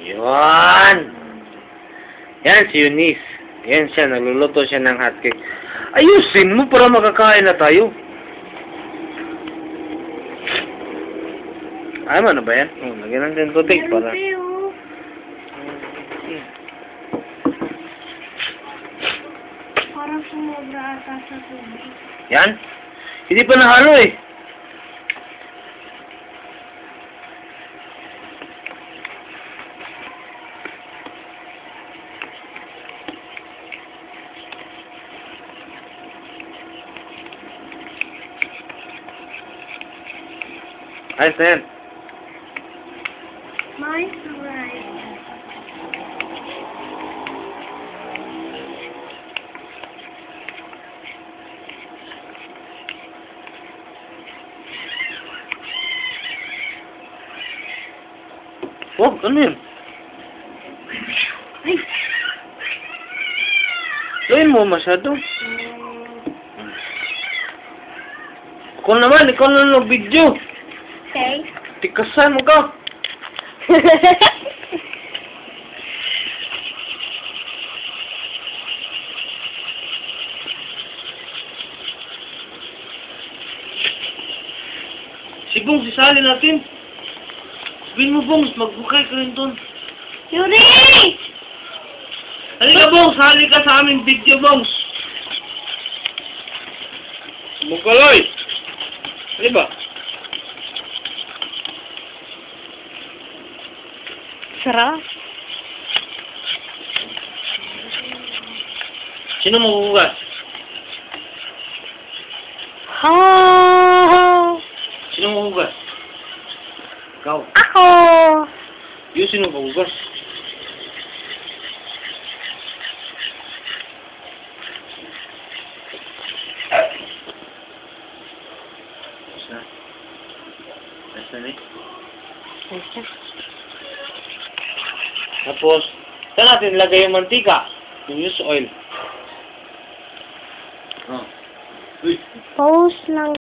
Yun. Yan si Eunice. Yan siya, nagluluto siya ng hotcake. Ayusin mo para makakain na tayo. Ay mo, ano ba yan? Oh, lagyan natin ng tubig para... Parang sumobra ata sa tubig. Yan? Hindi pa nahalo eh. Ayos na yan. Mine's right. Oh, ano yun? Ay! Gawin mo masyado. Ikaw naman, ikaw na video. Okay. Tikasan mo ka. Si Bong, sisali natin. Sabihin mo, Bong, magbukay ka rin doon. Yuri! Halika, Bong, sali ka sa aming video, Bong. Mugaloy. Ano ba? Sarap. Sino maghuhugas? Ha! Sino maghuhugas? Ikaw. Ako! Yung sino maghuhugas? Basta. Basta na eh. Tapos, saan natin lagay yung mantika? Yung use oil. Oh. Uy. Post lang